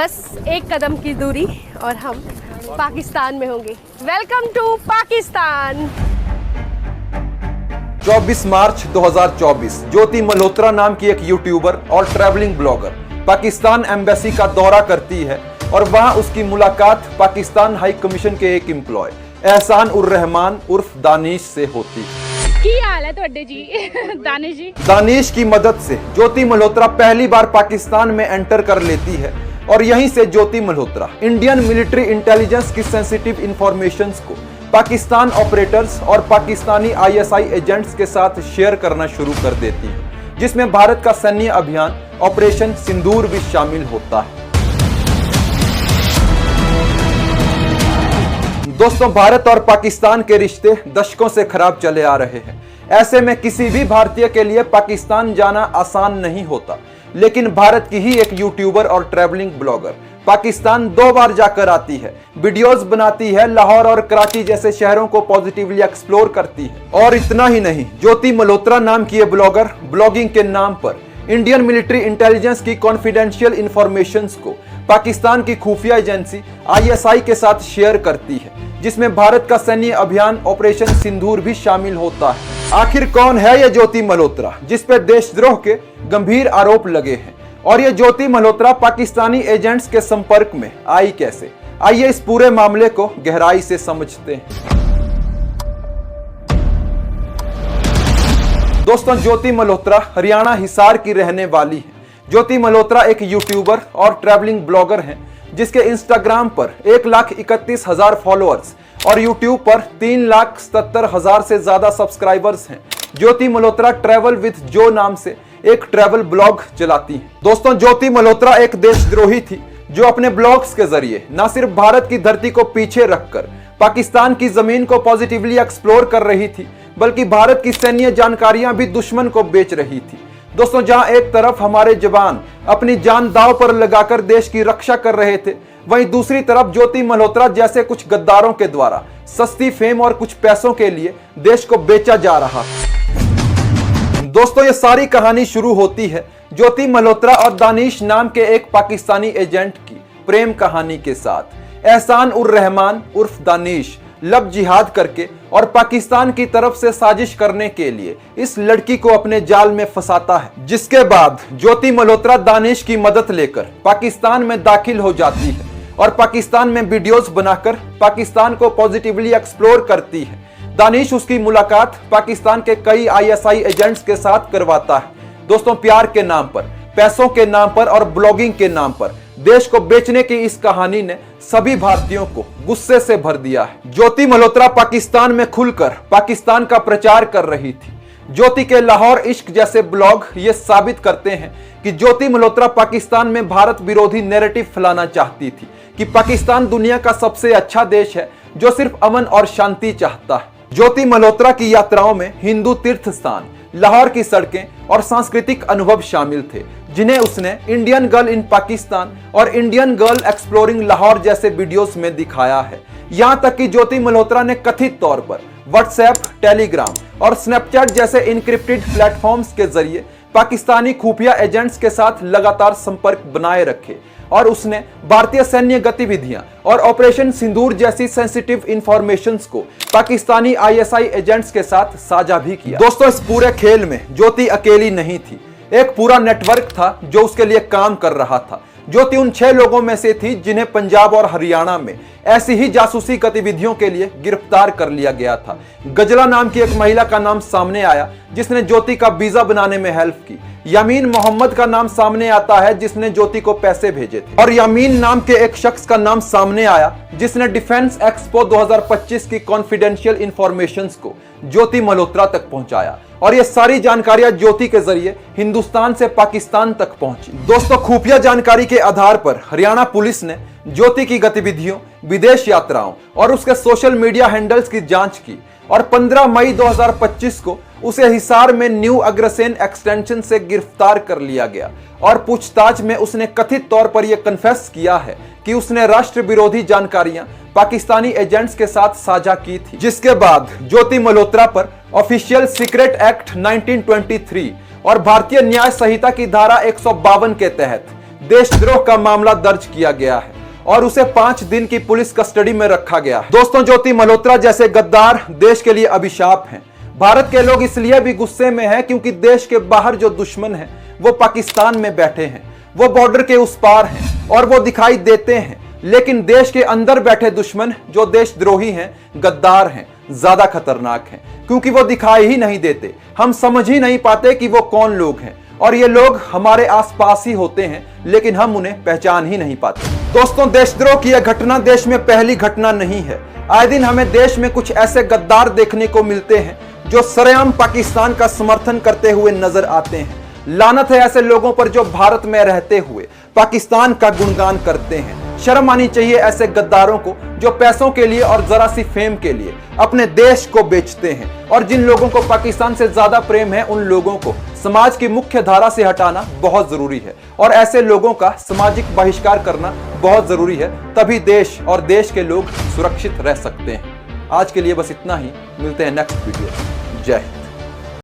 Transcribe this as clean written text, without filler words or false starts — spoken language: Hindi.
बस एक कदम की दूरी और हम पाकिस्तान में होंगे। Welcome to Pakistan. 24 मार्च 2024 ज्योति मल्होत्रा नाम की एक यूट्यूबर और ट्रैवलिंग ब्लॉगर पाकिस्तान एम्बेसी का दौरा करती है और वहां उसकी मुलाकात पाकिस्तान हाई कमीशन के एक एम्प्लॉय एहसान उर रहमान उर्फ दानिश से होती है। की हाल है तोड़े जी दानिश जी? दानिश की मदद से ज्योति मल्होत्रा पहली बार पाकिस्तान में एंटर कर लेती है और यहीं से ज्योति मल्होत्रा इंडियन मिलिट्री इंटेलिजेंस की सेंसिटिव इंफॉर्मेशंस को पाकिस्तान ऑपरेटर्स और पाकिस्तानी आईएसआई एजेंट्स के साथ शेयर करना शुरू कर देती है, जिसमें भारत का सैन्य अभियान ऑपरेशन सिंदूर भी शामिल होता है। दोस्तों, भारत और पाकिस्तान के रिश्ते दशकों से खराब चले आ रहे हैं। ऐसे में किसी भी भारतीय के लिए पाकिस्तान जाना आसान नहीं होता, लेकिन भारत की ही एक यूट्यूबर और ट्रैवलिंग ब्लॉगर पाकिस्तान 2 बार जाकर आती है, वीडियोस बनाती है, लाहौर और कराची जैसे शहरों को पॉजिटिवली एक्सप्लोर करती है। और इतना ही नहीं, ज्योति मल्होत्रा नाम की ये ब्लॉगर ब्लॉगिंग के नाम पर इंडियन मिलिट्री इंटेलिजेंस की कॉन्फिडेंशियल इंफॉर्मेशंस को पाकिस्तान की खुफिया एजेंसी आईएसआई के साथ शेयर करती है, जिसमें भारत का सैन्य अभियान ऑपरेशन सिंदूर भी शामिल होता है। आखिर कौन है ये ज्योति मल्होत्रा जिस पे देशद्रोह के गंभीर आरोप लगे हैं, और ये ज्योति मल्होत्रा पाकिस्तानी एजेंट्स के संपर्क में आई कैसे? आइए इस पूरे मामले को गहराई से समझते हैं। दोस्तों, ज्योति मल्होत्रा हरियाणा हिसार की रहने वाली है। ज्योति मल्होत्रा एक यूट्यूबर और ट्रैवलिंग ब्लॉगर हैं, जिसके इंस्टाग्राम पर 1,31,000 फॉलोअर्स और यूट्यूब पर 3,77,000 से ज्यादा सब्सक्राइबर्स हैं। ज्योति मल्होत्रा ट्रैवल विद जो नाम से एक ट्रैवल ब्लॉग चलाती हैं। दोस्तों, ज्योति मल्होत्रा एक देशद्रोही थी जो अपने ब्लॉग्स के जरिए न सिर्फ भारत की धरती को पीछे रखकर पाकिस्तान की जमीन को पॉजिटिवली एक्सप्लोर कर रही थी, बल्कि भारत की सैन्य जानकारियां भी दुश्मन को बेच रही थी। दोस्तों, जहां एक तरफ हमारे जवान अपनी जान दांव पर लगाकर देश की रक्षा कर रहे थे, वहीं दूसरी तरफ ज्योति मल्होत्रा जैसे कुछ गद्दारों के द्वारा सस्ती फेम और कुछ पैसों के लिए देश को बेचा जा रहा था। दोस्तों, ये सारी कहानी शुरू होती है ज्योति मल्होत्रा और दानिश नाम के एक पाकिस्तानी एजेंट की प्रेम कहानी के साथ। एहसान उर रहमान उर्फ दानिश लब जिहाद करके और पाकिस्तान की तरफ से साजिश करने के लिए इस लड़की को अपने जाल में फंसाता है, जिसके बाद ज्योति मल्होत्रा दानिश की मदद लेकर पाकिस्तान में दाखिल हो जाती है और पाकिस्तान में वीडियोस बनाकर पाकिस्तान को पॉजिटिवली एक्सप्लोर करती है। दानिश उसकी मुलाकात पाकिस्तान के कई आईएसआई एजेंट्स के साथ करवाता है। दोस्तों, प्यार के नाम पर, पैसों के नाम पर और ब्लॉगिंग के नाम पर देश को बेचने की इस कहानी ने सभी भारतीयों को गुस्से से भर दिया है। ज्योति मल्होत्रा पाकिस्तान में खुलकर पाकिस्तान का प्रचार कर रही थी। ज्योति के लाहौर इश्क जैसे ब्लॉग ये साबित करते हैं कि ज्योति मल्होत्रा पाकिस्तान में भारत विरोधी नैरेटिव फैलाना चाहती थी कि पाकिस्तान दुनिया का सबसे अच्छा देश है जो सिर्फ अमन और शांति चाहता है। ज्योति मल्होत्रा की यात्राओं में हिंदू तीर्थ स्थान, लाहौर की सड़कें और सांस्कृतिक अनुभव शामिल थे, जिन्हें उसने इंडियन गर्ल इन पाकिस्तान और इंडियन गर्ल एक्सप्लोरिंग लाहौर जैसे वीडियोस में दिखाया है। यहां तक कि ज्योति मल्होत्रा ने कथित तौर पर व्हाट्सएप, टेलीग्राम और स्नैपचैट जैसे इनक्रिप्टेड प्लेटफॉर्म्स के जरिए पाकिस्तानी खुफिया एजेंट्स के साथ लगातार संपर्क बनाए रखे और उसने भारतीय सैन्य गतिविधियां और ऑपरेशन सिंदूर जैसी सेंसिटिव इंफॉर्मेशंस को पाकिस्तानी आईएसआई एजेंट्स के साथ साझा भी किया। दोस्तों, इस पूरे खेल में ज्योति अकेली नहीं थी, एक पूरा नेटवर्क था जो उसके लिए काम कर रहा था। ज्योति उन 6 लोगों में से थी जिन्हें पंजाब और हरियाणा में ऐसी ही जासूसी गतिविधियों के लिए गिरफ्तार कर लिया गया था। गजला नाम की एक महिला का नाम सामने आया जिसने ज्योति का वीजा बनाने में हेल्प की। यामीन मोहम्मद का नाम सामने आता है जिसने ज्योति को पैसे भेजे थे। और यामीन नाम के एक शख्स का नाम सामने आया जिसने डिफेंस एक्सपो 2025 की कॉन्फिडेंशियल इंफॉर्मेशंस को ज्योति मल्होत्रा तक पहुंचाया और ये सारी जानकारियां ज्योति के जरिए हिंदुस्तान से पाकिस्तान तक पहुंची। दोस्तों, खुफिया जानकारी के आधार पर हरियाणा पुलिस ने ज्योति की गतिविधियों, विदेश यात्राओं और उसके सोशल मीडिया हैंडल्स की जांच की और 15 मई 2025 को उसे हिसार में न्यू अग्रसेन एक्सटेंशन से गिरफ्तार कर लिया गया और पूछताछ में उसने कथित तौर पर यह कन्फेस किया है कि उसने राष्ट्र विरोधी जानकारियां पाकिस्तानी एजेंट्स के साथ साझा की थी, जिसके बाद ज्योति मल्होत्रा पर ऑफिशियल सीक्रेट एक्ट 1923 और भारतीय न्याय संहिता की धारा 152 के तहत देशद्रोह का मामला दर्ज किया गया है और उसे 5 दिन की पुलिस कस्टडी में रखा गया है। दोस्तों, ज्योति मल्होत्रा जैसे गद्दार देश के लिए अभिशाप हैं। भारत के लोग इसलिए भी गुस्से में हैं क्योंकि देश के बाहर जो दुश्मन हैं वो पाकिस्तान में बैठे हैं, वो बॉर्डर के उस पार हैं और वो दिखाई देते हैं। लेकिन देश के अंदर बैठे दुश्मन जो देशद्रोही हैं, गद्दार हैं, ज्यादा खतरनाक हैं क्योंकि वो दिखाई ही नहीं देते। हम समझ ही नहीं पाते कि वो कौन लोग हैं और ये लोग हमारे आसपास ही होते हैं लेकिन हम उन्हें पहचान ही नहीं पाते। दोस्तों, देशद्रोह की यह घटना देश में पहली घटना नहीं है। आए दिन हमें देश में कुछ ऐसे गद्दार देखने को मिलते हैं जो सरेआम पाकिस्तान का समर्थन करते हुए नजर आते हैं। लानत है ऐसे लोगों पर जो भारत में रहते हुए पाकिस्तान का गुणगान करते हैं। शर्म आनी चाहिए ऐसे गद्दारों को जो पैसों के लिए और जरा सी फेम के लिए अपने देश को बेचते हैं। और जिन लोगों को पाकिस्तान से ज्यादा प्रेम है, उन लोगों को समाज की मुख्य धारा से हटाना बहुत जरूरी है और ऐसे लोगों का सामाजिक बहिष्कार करना बहुत जरूरी है। तभी देश और देश के लोग सुरक्षित रह सकते हैं। आज के लिए बस इतना ही। मिलते हैं नेक्स्ट वीडियो। जय हिंद।